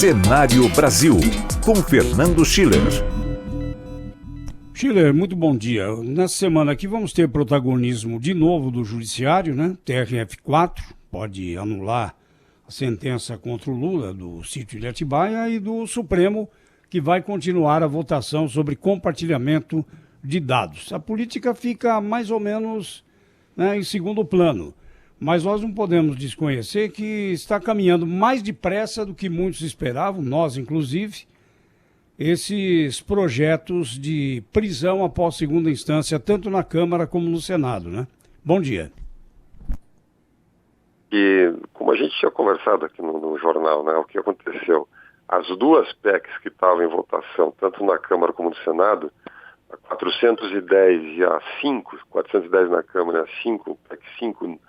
Cenário Brasil, com Fernando Schiller. Schiller, muito bom dia. Nessa semana aqui vamos ter protagonismo de novo do Judiciário, né? TRF4 pode anular a sentença contra o Lula do sítio de Atibaia e do Supremo, que vai continuar a votação sobre compartilhamento de dados. A política fica mais ou menos, né, em segundo plano, mas nós não podemos desconhecer que está caminhando mais depressa do que muitos esperavam, nós inclusive, esses projetos de prisão após segunda instância, tanto na Câmara como no Senado, né? Bom dia. E como a gente tinha conversado aqui no jornal, né, o que aconteceu? As duas PECs que estavam em votação, tanto na Câmara como no Senado, a 410 e a 5, 410 na Câmara e a 5, PEC 5,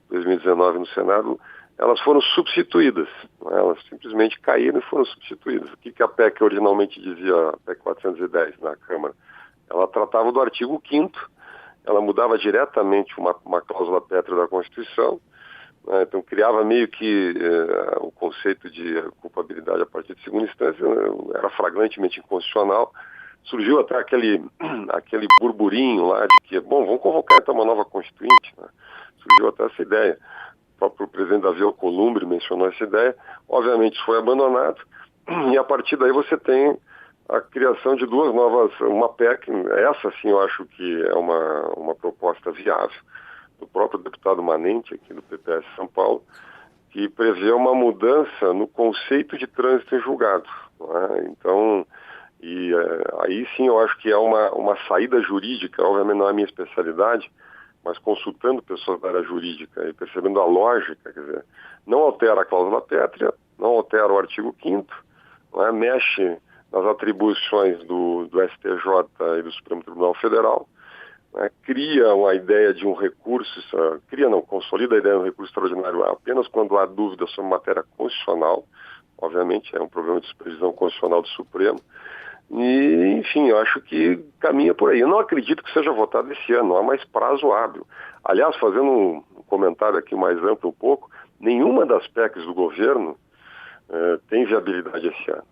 2019 no Senado, elas foram substituídas, né? Elas simplesmente caíram e foram substituídas. O que a PEC originalmente dizia, a PEC 410 na Câmara? Ela tratava do artigo 5º, ela mudava diretamente uma cláusula pétrea da Constituição, né? Então criava meio que o conceito de culpabilidade a partir de segunda instância, era flagrantemente inconstitucional. Surgiu até aquele burburinho lá de que, bom, vamos convocar então uma nova Constituinte, né? Surgiu até essa ideia. O próprio presidente Davi Alcolumbre mencionou essa ideia. Obviamente isso foi abandonado e a partir daí você tem a criação de duas novas, uma PEC, essa sim eu acho que é uma proposta viável, do próprio deputado Manente aqui do PPS São Paulo, que prevê uma mudança no conceito de trânsito em julgado, né? Então, aí sim eu acho que é uma saída jurídica, obviamente não é a minha especialidade, mas consultando pessoas da área jurídica e percebendo a lógica, quer dizer, não altera a cláusula pétrea, não altera o artigo 5º, né, mexe nas atribuições do STJ e do Supremo Tribunal Federal, né, cria uma ideia de um recurso, consolida a ideia de um recurso extraordinário apenas quando há dúvida sobre matéria constitucional, obviamente é um problema de supervisão constitucional do Supremo. E, enfim, eu acho que caminha por aí. Eu não acredito que seja votado esse ano, não há mais prazo hábil. Aliás, fazendo um comentário aqui mais amplo um pouco, nenhuma das PECs do governo tem viabilidade esse ano.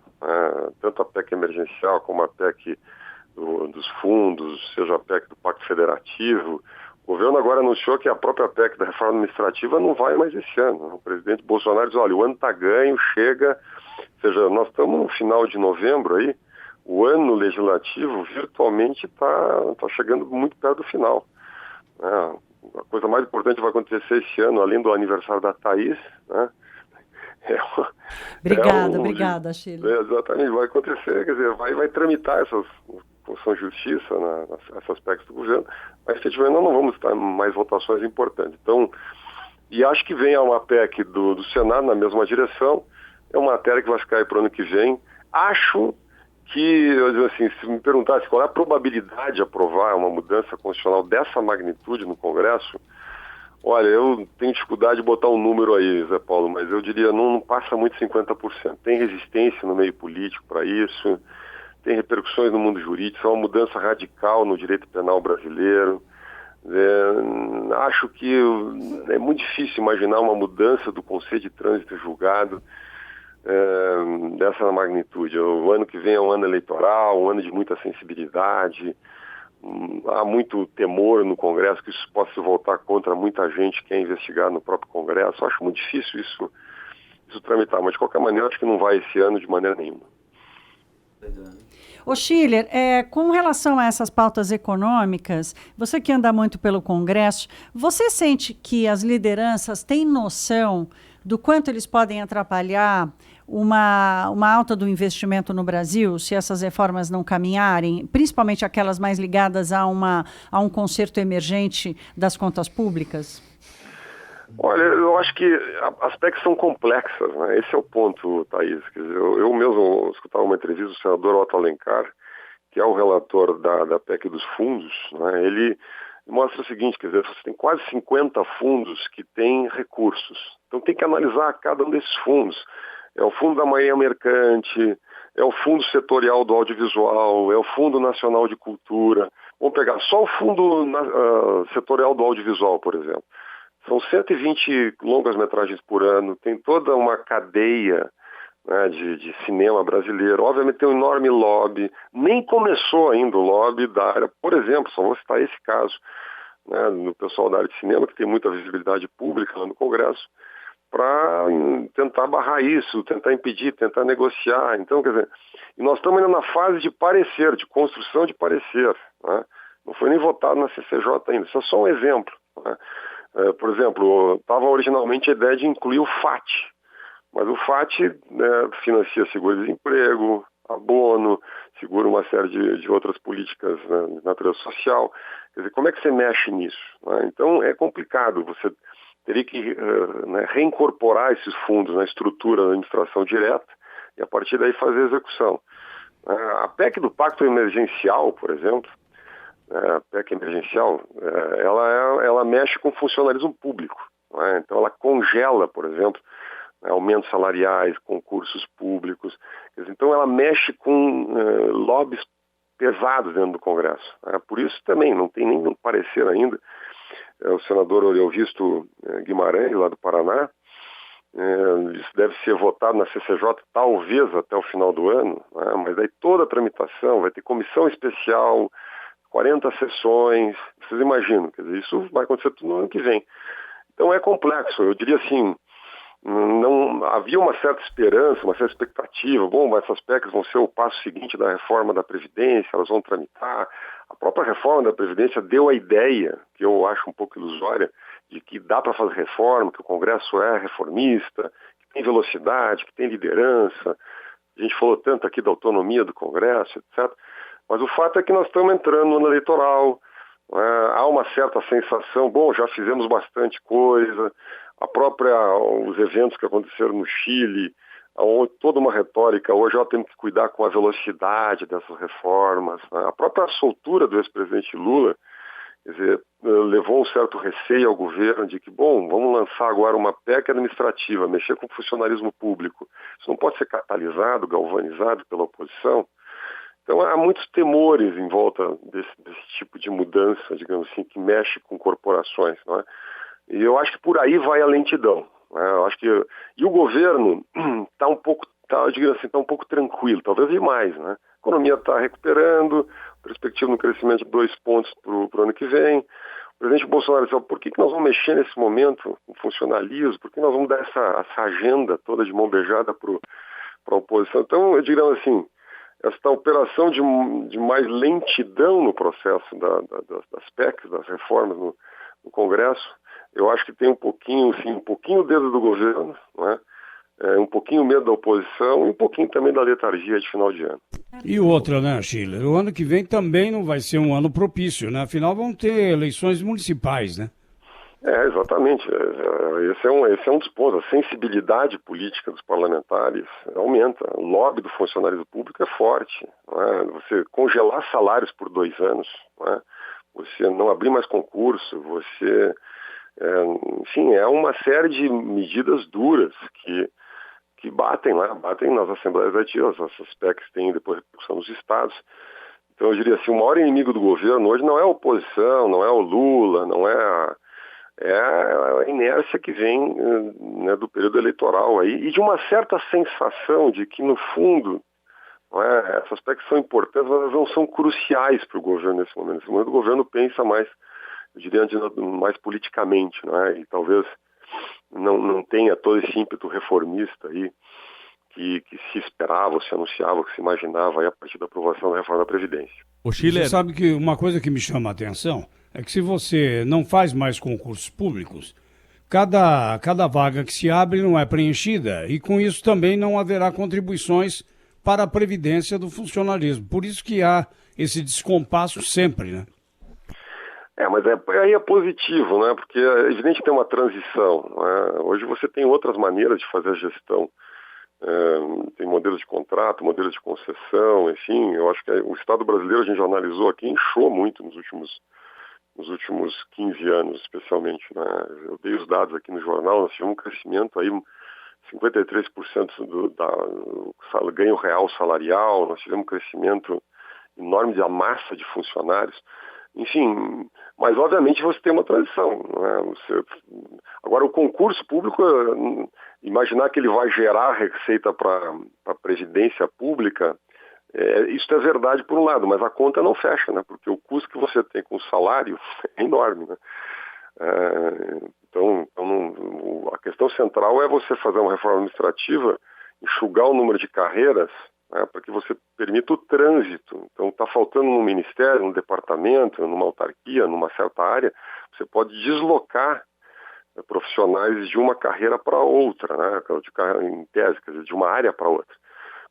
Tanto a PEC emergencial como a PEC dos fundos, seja a PEC do Pacto Federativo. O governo agora anunciou que a própria PEC da reforma administrativa não vai mais esse ano. O presidente Bolsonaro diz, olha, o ano está ganho, chega. Ou seja, nós estamos no final de novembro aí, o ano legislativo virtualmente está chegando muito perto do final. A coisa mais importante vai acontecer esse ano, além do aniversário da Thaís, né? Obrigada, Schiller. Exatamente, vai acontecer, quer dizer, vai tramitar essas Constituição e Justiça, né, essas PECs do governo, mas efetivamente nós não vamos estar em mais votações importantes. Então, e acho que vem uma PEC do Senado na mesma direção, é uma matéria que vai ficar aí para o ano que vem. Acho que, assim, se me perguntasse qual é a probabilidade de aprovar uma mudança constitucional dessa magnitude no Congresso, olha, eu tenho dificuldade de botar um número aí, Zé Paulo, mas eu diria não passa muito 50%. Tem resistência no meio político para isso, tem repercussões no mundo jurídico, é uma mudança radical no direito penal brasileiro. Acho que é muito difícil imaginar uma mudança do conceito de trânsito julgado dessa magnitude. O ano que vem é um ano eleitoral, um ano de muita sensibilidade, há muito temor no Congresso que isso possa se voltar contra muita gente que é investigado no próprio Congresso. Acho muito difícil isso tramitar, mas de qualquer maneira acho que não vai esse ano de maneira nenhuma. Ô Schiller, com relação a essas pautas econômicas, você que anda muito pelo Congresso, você sente que as lideranças têm noção do quanto eles podem atrapalhar uma alta do investimento no Brasil, se essas reformas não caminharem, principalmente aquelas mais ligadas a um conserto emergente das contas públicas? Olha, eu acho que as PECs são complexas, né? Esse é o ponto, Thaís. Quer dizer, eu mesmo escutava uma entrevista do senador Otto Alencar, que é o relator da PEC dos fundos, né? Ele mostra o seguinte, quer dizer, você tem quase 50 fundos que têm recursos. Então tem que analisar cada um desses fundos. É o Fundo da Marinha Mercante, é o Fundo Setorial do Audiovisual, é o Fundo Nacional de Cultura. Vamos pegar só o Fundo Setorial do Audiovisual, por exemplo. São 120 longas-metragens por ano, tem toda uma cadeia né, de cinema brasileiro. Obviamente tem um enorme lobby, nem começou ainda o lobby da área, por exemplo, só vou citar esse caso, né, no pessoal da área de cinema, que tem muita visibilidade pública lá no Congresso, para tentar barrar isso, tentar impedir, tentar negociar. Então, quer dizer, e nós estamos ainda na fase de parecer, de construção de parecer, né? Não foi nem votado na CCJ ainda, isso é só um exemplo, né? Por exemplo, estava originalmente a ideia de incluir o FAT, mas o FAT, né, financia seguro-desemprego, abono, segura uma série de outras políticas, né, de natureza social. Quer dizer, como é que você mexe nisso, né? Então é complicado, você teria que né, reincorporar esses fundos na estrutura da administração direta e a partir daí fazer a execução. A PEC do Pacto Emergencial, por exemplo, a PEC emergencial, ela mexe com funcionalismo público, né? Então ela congela, por exemplo, aumentos salariais, concursos públicos. Então ela mexe com lobbies pesados dentro do Congresso. Por isso também não tem nem parecer ainda. O senador Oriovisto Guimarães, lá do Paraná, isso deve ser votado na CCJ talvez até o final do ano, né? Mas aí toda a tramitação, vai ter comissão especial, 40 sessões, vocês imaginam, quer dizer, isso vai acontecer tudo no ano que vem. Então é complexo, eu diria assim, não havia uma certa esperança, uma certa expectativa, bom, essas PECs vão ser o passo seguinte da reforma da Previdência, elas vão tramitar. A própria reforma da Previdência deu a ideia, que eu acho um pouco ilusória, de que dá para fazer reforma, que o Congresso é reformista, que tem velocidade, que tem liderança. A gente falou tanto aqui da autonomia do Congresso, etc. Mas o fato é que nós estamos entrando no ano eleitoral, há uma certa sensação, bom, já fizemos bastante coisa, os eventos que aconteceram no Chile, toda uma retórica, hoje nós temos que cuidar com a velocidade dessas reformas, né? A própria soltura do ex-presidente Lula, quer dizer, levou um certo receio ao governo de que, bom, vamos lançar agora uma PEC administrativa, mexer com o funcionalismo público, isso não pode ser catalisado, galvanizado pela oposição. Então há muitos temores em volta desse tipo de mudança, digamos assim, que mexe com corporações, não é? E eu acho que por aí vai a lentidão, né? Eu acho que e o governo está um pouco, tá um pouco tranquilo, talvez demais, né? A economia está recuperando, perspectiva no crescimento de 2 pontos para o ano que vem. O presidente Bolsonaro disse, por que nós vamos mexer nesse momento com funcionalismo? Por que nós vamos dar essa agenda toda de mão beijada para a oposição? Então, eu diria assim, esta operação de mais lentidão no processo das PECs, das reformas no Congresso, eu acho que tem um pouquinho o dedo do governo, né? Um pouquinho medo da oposição e um pouquinho também da letargia de final de ano. E outra, né, Schiller? O ano que vem também não vai ser um ano propício, né? Afinal, vão ter eleições municipais, né? Exatamente. Esse é um dos pontos. A sensibilidade política dos parlamentares aumenta. O lobby do funcionalismo público é forte, né? Você congelar salários por 2 anos, né? Você não abrir mais concurso, você... enfim, é uma série de medidas duras que batem nas assembleias legislativas, essas PECs têm depois repercussão nos estados. Então eu diria assim, o maior inimigo do governo hoje não é a oposição, não é o Lula, não é a inércia que vem, né, do período eleitoral aí, e de uma certa sensação de que no fundo essas PECs são importantes, mas elas não são cruciais para o governo nesse momento. Nesse momento o governo pensa mais, eu diria, mais politicamente, né? E talvez não tenha todo esse ímpeto reformista aí que se esperava, se anunciava, que se imaginava aí a partir da aprovação da reforma da Previdência. Você sabe que uma coisa que me chama a atenção é que se você não faz mais concursos públicos, cada vaga que se abre não é preenchida e com isso também não haverá contribuições para a previdência do funcionalismo. Por isso que há esse descompasso sempre, né? Mas aí é positivo, né? Porque é evidente que tem uma transição, né? Hoje você tem outras maneiras de fazer a gestão. Tem modelos de contrato, modelos de concessão, enfim. Eu acho que o Estado brasileiro, a gente já analisou aqui, inchou muito nos últimos 15 anos, especialmente, né? Eu dei os dados aqui no jornal, nós tivemos um crescimento aí, 53% do ganho real salarial, nós tivemos um crescimento enorme da massa de funcionários. Enfim, mas obviamente você tem uma transição, né? Agora o concurso público, em imaginar que ele vai gerar receita para a previdência pública, isso é verdade por um lado, mas a conta não fecha, né? Porque o custo que você tem com o salário é enorme, né? Então a questão central é você fazer uma reforma administrativa, enxugar o número de carreiras, né, para que você permita o trânsito. Então está faltando num ministério, num departamento, numa autarquia, numa certa área, você pode deslocar profissionais de uma carreira para outra, né, em tese, quer dizer, de uma área para outra.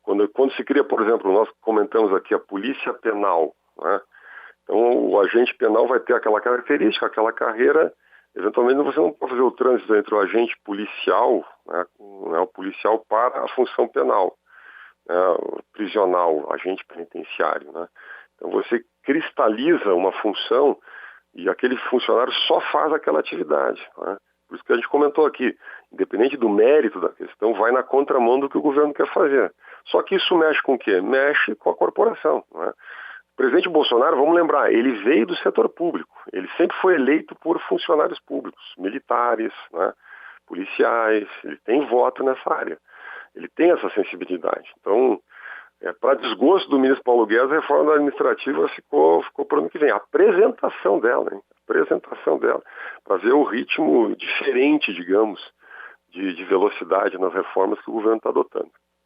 Quando se cria, por exemplo, nós comentamos aqui a polícia penal, né? Então o agente penal vai ter aquela característica, aquela carreira. Eventualmente você não pode fazer o trânsito entre o agente policial, né, o policial para a função penal, né, o prisional, agente penitenciário, né? Então você cristaliza uma função e aquele funcionário só faz aquela atividade, né? Por isso que a gente comentou aqui, independente do mérito da questão, vai na contramão do que o governo quer fazer. Só que isso mexe com o quê? Mexe com a corporação, né? O presidente Bolsonaro, vamos lembrar, ele veio do setor público, ele sempre foi eleito por funcionários públicos, militares, né, policiais, ele tem voto nessa área, ele tem essa sensibilidade. Então, para desgosto do ministro Paulo Guedes, a reforma administrativa ficou para o ano que vem. A apresentação dela, para ver o ritmo diferente, digamos, de velocidade nas reformas que o governo está adotando.